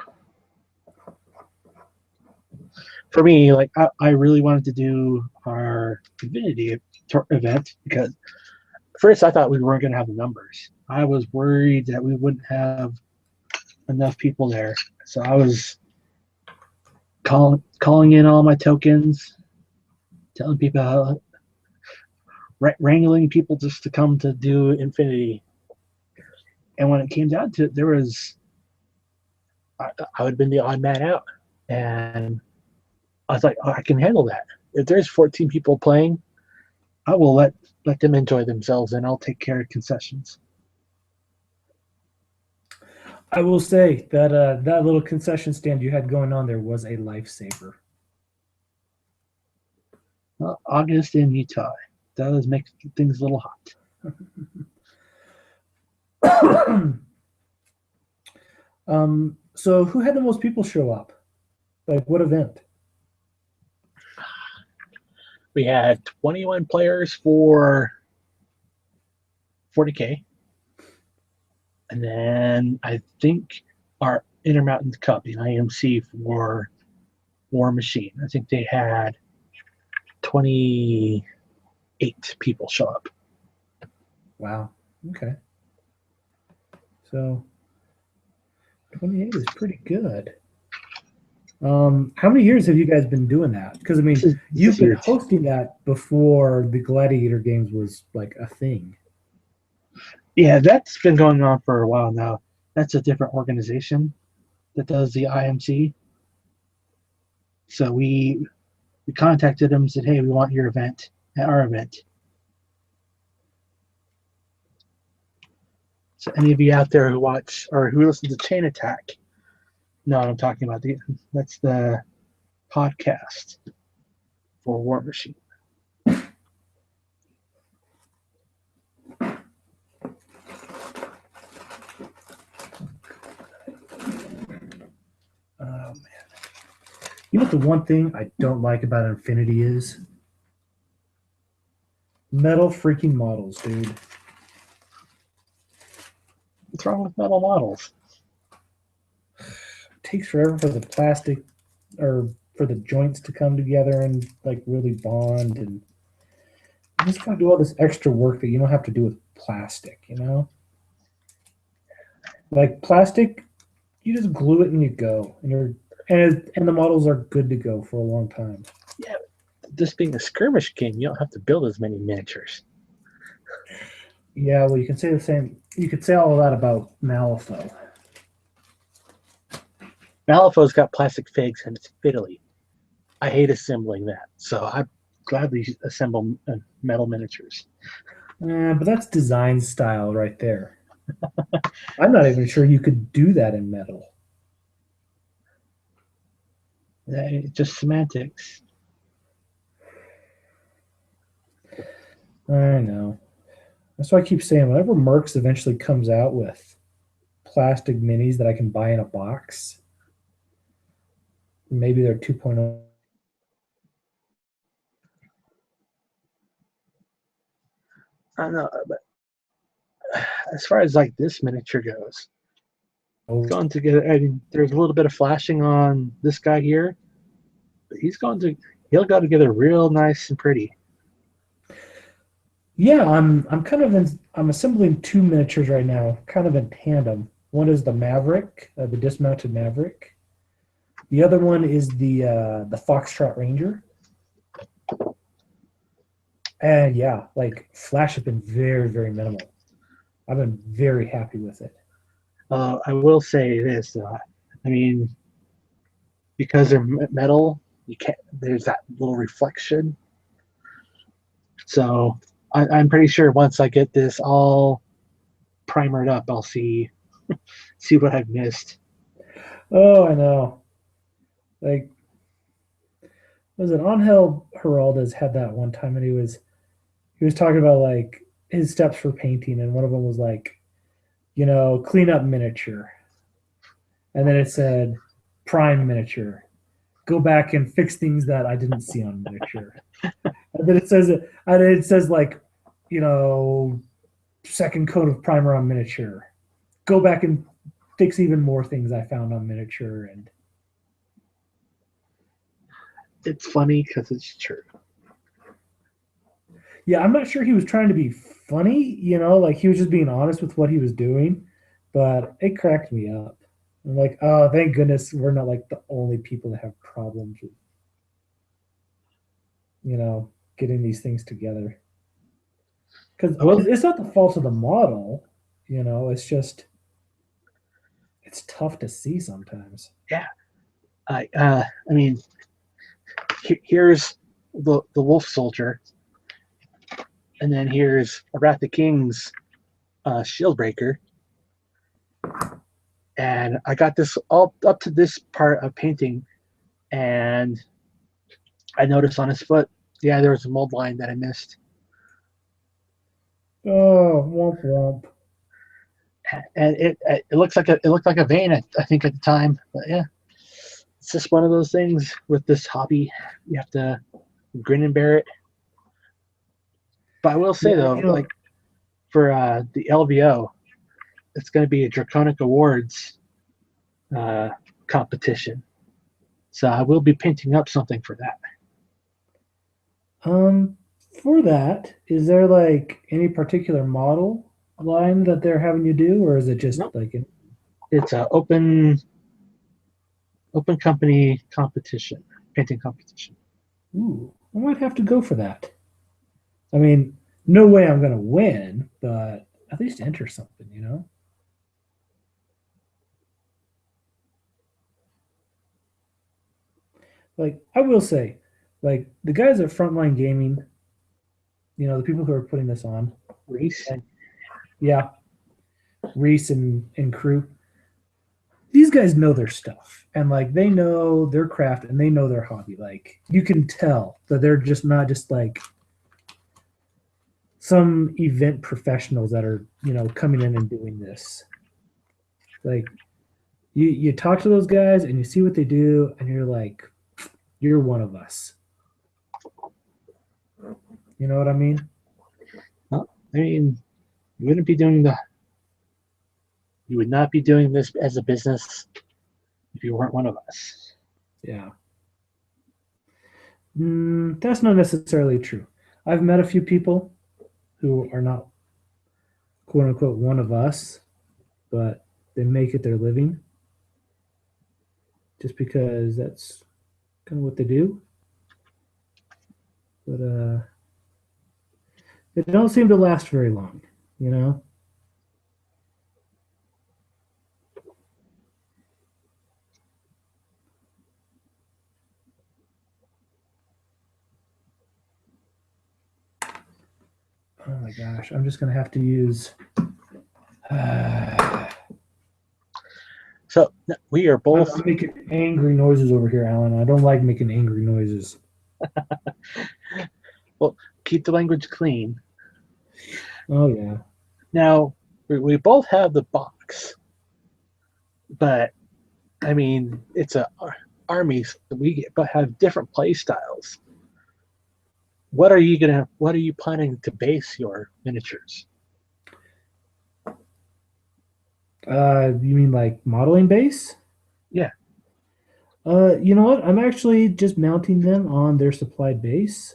For me, like I really wanted to do our Divinity event because first I thought we weren't going to have the numbers. I was worried that we wouldn't have enough people there, so I was calling in all my tokens, telling people how, wrangling people just to come to do Infinity. And when it came down to it, I would have been the odd man out, and I was like, oh, I can handle that. If there's 14 people playing, I will let them enjoy themselves, and I'll take care of concessions. I will say that that little concession stand you had going on there was a lifesaver. Well, August in Utah does make things a little hot. So who had the most people show up? Like what event? We had 21 players for 40K. And then I think our Intermountain Cup in IMC for War Machine, I think they had 28 people show up. Wow. Okay. So 28 is pretty good. How many years have you guys been doing that? Because I mean, you've been hosting that before the Gladiator Games was like a thing. Yeah, that's been going on for a while now. That's a different organization that does the IMC. So we contacted them and said, hey, we want your event at our event. So any of you out there who watch or who listen to Chain Attack know what I'm talking about. That's the podcast for War Machine. Oh man. You know what the one thing I don't like about Infinity is? Metal freaking models, dude. What's wrong with metal models? It takes forever for the plastic or for the joints to come together and like really bond, and you just gotta do all this extra work that you don't have to do with plastic, you know? Like plastic, you just glue it and you go, and the models are good to go for a long time. Yeah, this being a skirmish game, you don't have to build as many miniatures. Yeah, well, you can say the same. You could say all of that about Malifaux. Malifaux's got plastic figs and it's fiddly. I hate assembling that, so I gladly assemble metal miniatures. But that's design style right there. I'm not even sure you could do that in metal. Just semantics. I know. That's why I keep saying whenever Mercs eventually comes out with plastic minis that I can buy in a box, maybe they're 2.0. I don't know, but as far as like this miniature goes, it's going together. I mean, there's a little bit of flashing on this guy here, but he'll go together real nice and pretty. Yeah, I'm kind of I'm assembling two miniatures right now, kind of in tandem. One is the Maverick, the dismounted Maverick. The other one is the Foxtrot Ranger. And yeah, like Flash has been very, very minimal. I've been very happy with it. I will say this, I mean, because they're metal, you can't. There's that little reflection. So I'm pretty sure once I get this all primered up, I'll see what I've missed. Oh, I know. Like, was it Angel Heraldez had that one time, and he was talking about like his steps for painting, and one of them was like, clean up miniature, and then it said prime miniature, go back and fix things that I didn't see on miniature, and then it says like, you know, second coat of primer on miniature, go back and fix even more things I found on miniature, and It's funny because it's true. yeah, I'm not sure he was trying to be funny, like he was just being honest with what he was doing, but it cracked me up. I'm like, oh, thank goodness we're not like the only people that have problems with, getting these things together. Because I will, it's not the fault of the model, it's just, it's tough to see sometimes. yeah. I mean, here's the Wolf Soldier, and then here's Wrath the King's Shield Breaker, and I got this all up to this part of painting, and I noticed on his foot, yeah, there was a mold line that I missed, Oh, womp womp. and it looks like it looked like a vein, I think at the time, but yeah, it's just one of those things with this hobby. You have to grin and bear it. But I will say Yeah, though, like for the LVO, it's going to be a Draconic Awards uh, competition. So I will be painting up something for that. um, for that, is there like any particular model line that they're having you do, or is it just Nope. like It's an open company competition, painting competition. ooh, I might have to go for that. I mean, no way I'm going to win, but at least enter something. Like, I will say, like, the guys at Frontline Gaming, the people who are putting this on, Reese, and yeah, Reese and crew, these guys know their stuff. And, like, they know their craft and they know their hobby. Like, you can tell that they're just not just like some event professionals that are, coming in and doing this. Like, you talk to those guys and you see what they do, and you're like, you're one of us. You know what I mean? well, I mean, you wouldn't be doing the, you would not be doing this as a business if you weren't one of us. Yeah. That's not necessarily true. I've met a few people who are not quote unquote one of us, but they make it their living just because that's kind of what they do. But it don't seem to last very long. you know? Oh my gosh, I'm just going to have to use. So we are both. I'm making angry noises over here, Alan. I don't like making angry noises. Well, keep the language clean. Oh, yeah. Now, we both have the box, but I mean, it's a armies that we get, but have different play styles. What are you planning to base your miniatures? You mean like modeling base? Yeah. You know what? I'm actually just mounting them on their supplied base.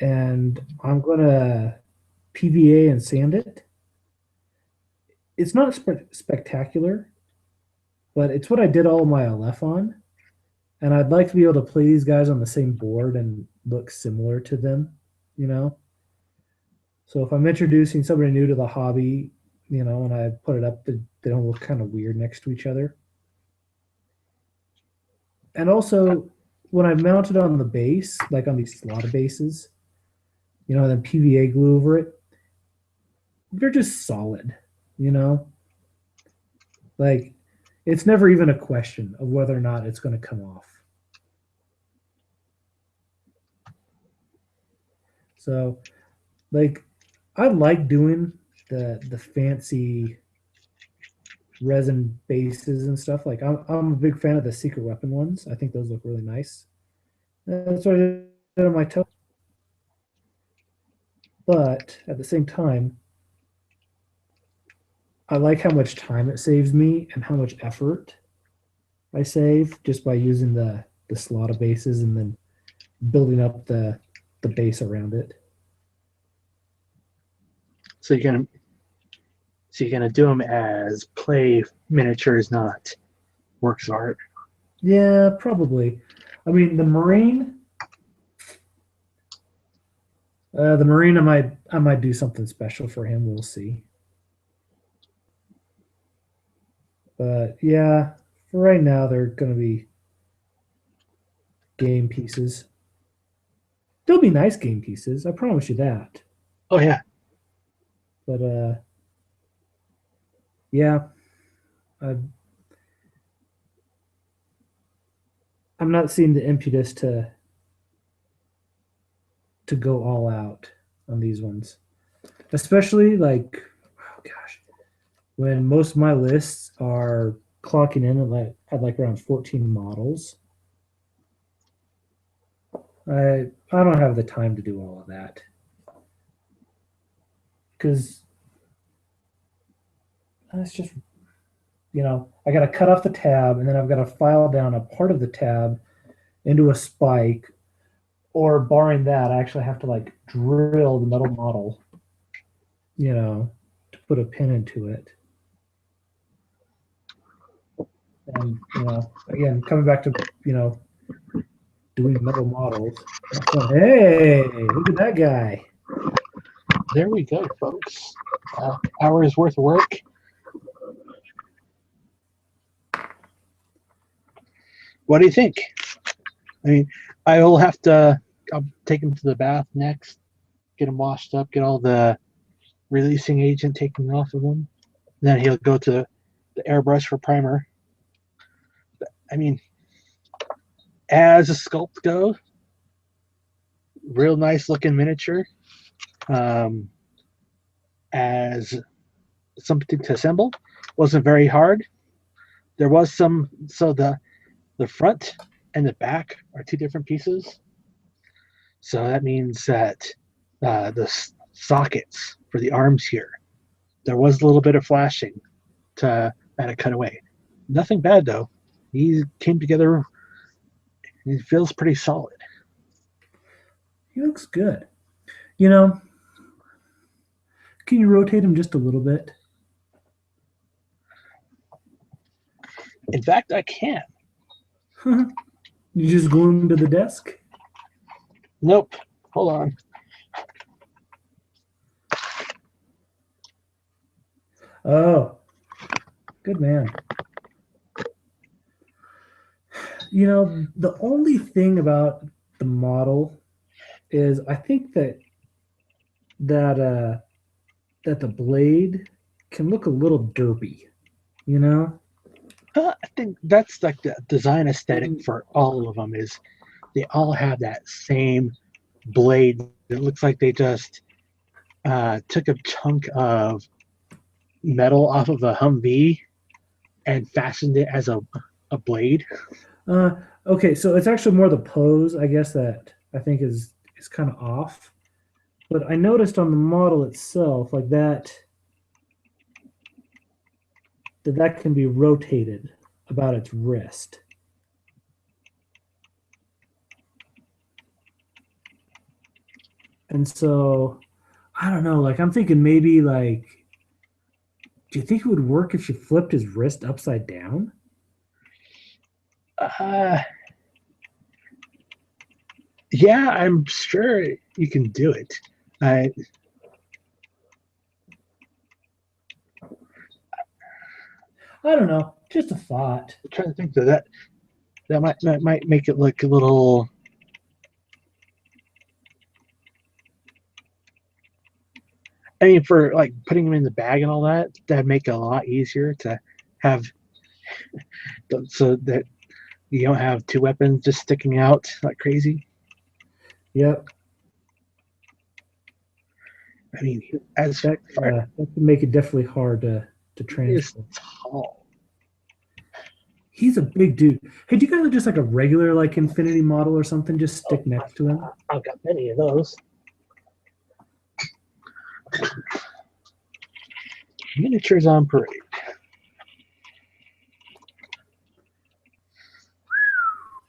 And I'm going to PVA and sand it. It's not spectacular, but it's what I did all my LF on. And I'd like to be able to play these guys on the same board and look similar to them, you know? So if I'm introducing somebody new to the hobby, you know, and I put it up, they don't look kind of weird next to each other. And also, when I mount it on the base, like on these slotted bases, you know, and then PVA glue over it, they're just solid, you know? Like, it's never even a question of whether or not it's going to come off. So, like, I like doing the fancy resin bases and stuff. Like, I'm a big fan of the secret weapon ones. I think those look really nice. That's what I did on my toe. But at the same time, I like how much time it saves me and how much effort I save just by using the slot of bases and then building up the base around it. So you're gonna do them as play miniatures, not works of art. Yeah, probably. I mean, the Marine, I might do something special for him. We'll see. But yeah, for right now, they're going to be game pieces. They'll be nice game pieces. I promise you that. Oh yeah. But yeah, I, I'm not seeing the impetus to go all out on these ones, especially like, oh gosh, when most of my lists are clocking in at like around 14 models. I don't have the time to do all of that because it's just, you know, I got to cut off the tab and then I've got to file down a part of the tab into a spike, or barring that, I actually have to like drill the metal model, you know, to put a pin into it. And, you know, again, coming back to, you know, doing metal models. Hey, look at that guy. There we go, folks. Hours worth of work. What do you think? I mean, I will have to. I'll take him to the bath next, get him washed up, get all the releasing agent taken off of him. Then he'll go to the airbrush for primer. I mean, as a sculpt goes, real nice looking miniature. As something to assemble, wasn't very hard. There was some, so the front and the back are two different pieces. So that means that the sockets for the arms here, there was a little bit of flashing to that cut away. Nothing bad though. He came together. He feels pretty solid. He looks good. You know, can you rotate him just a little bit? In fact, I can. You just glue him to the desk? Nope. Hold on. Oh, good man. You know, the only thing about the model is I think that that the blade can look a little derpy, you know? I think that's like the design aesthetic And for all of them is they all have that same blade. It looks like they just took a chunk of metal off of a Humvee and fastened it as a blade. uh okay, so it's actually more the pose, I guess, that I think is kind of off. But I noticed on the model itself, like that can be rotated about its wrist. And so I don't know, like I'm thinking maybe like do you think it would work if you flipped his wrist upside down? Uh, yeah, I'm sure you can do it. I I don't know, just a thought. I'm trying to think that might make it look a little. I mean, for like putting them in the bag and all that, that'd make it a lot easier to have so that you don't have two weapons just sticking out like crazy. Yep, I mean, as far that can make it definitely hard to he is transport. tall. He's a big dude. Hey, do you guys have just like a regular like Infinity model or something just Oh, stick next to him? I've got many of those. Miniatures on parade.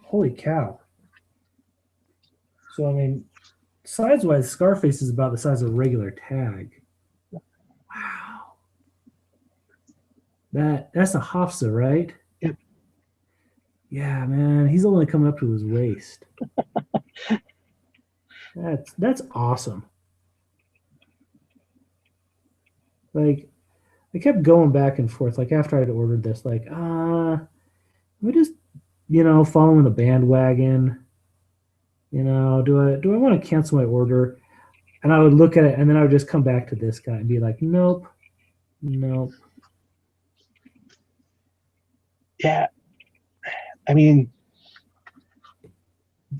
Holy cow. So I mean, size wise, Scarface is about the size of a regular tag. Wow. That's a Hafsa, right? Yep. Yeah, man. He's only coming up to his waist. That's awesome. Like I kept going back and forth. Like after I'd ordered this, like, we just, following the bandwagon. Do I want to cancel my order? And I would look at it and then I would just come back to this guy and be like, nope, nope. Yeah, I mean,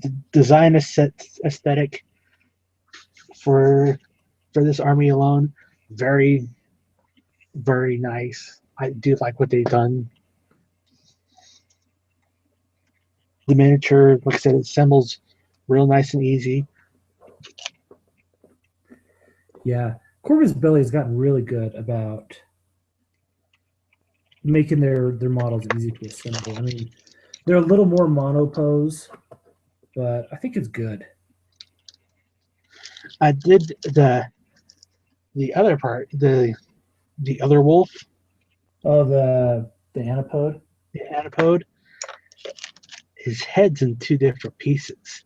the design aesthetic for this army alone, very very nice. I do like what they've done. The miniature, like I said, it assembles real nice and easy. Yeah. Corvus Belli has gotten really good about making their models easy to assemble. I mean, they're a little more monopose, but I think it's good. I did the other part, the other wolf, Oh, the antipode. the antipode. His head's in two different pieces.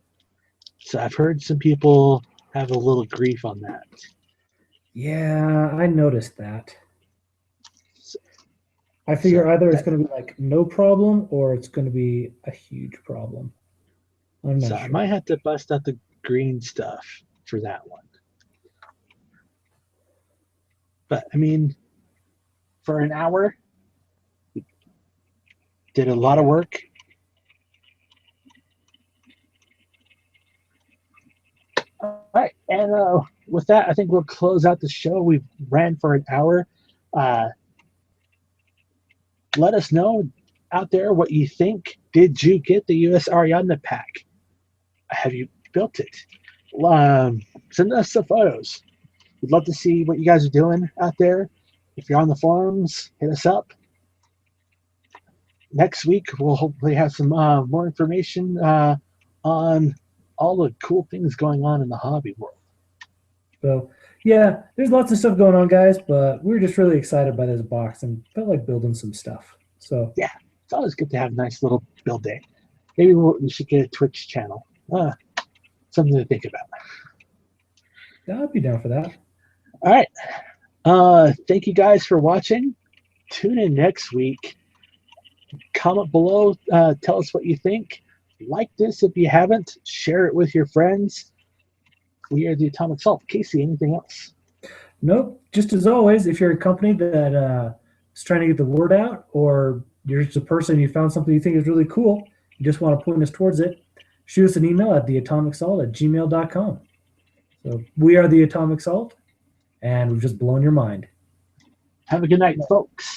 So I've heard some people have a little grief on that. Yeah, I noticed that. So, I figure so either it's that going to be like no problem or it's going to be a huge problem. I'm so not I sure. might have to bust out the green stuff for that one. But I mean, for an hour, did a lot of Yeah. work. All right, and with that, I think we'll close out the show. We've ran for an hour. Uh, let us know out there what you think. Did you get the USAriadna pack? Have you built it? Send us some photos. We'd love to see what you guys are doing out there. If you're on the forums, hit us up. Next week, we'll hopefully have some more information on all the cool things going on in the hobby world. So, yeah, there's lots of stuff going on, guys, but we're just really excited by this box and felt like building some stuff. So, Yeah, it's always good to have a nice little build day. Maybe we should get a Twitch channel. Something to think about. yeah, I'd be down for that. All right. Thank you guys for watching. Tune in next week. Comment below. Tell us what you think. Like this if you haven't. Share it with your friends. We are the Atomic Salt. Casey, anything else? Nope. Just as always, if you're a company that is trying to get the word out, or you're just a person you found something you think is really cool, you just want to point us towards it, shoot us an email at theatomicsalt@gmail.com. So we are the Atomic Salt, and we've just blown your mind. Have a good night, folks.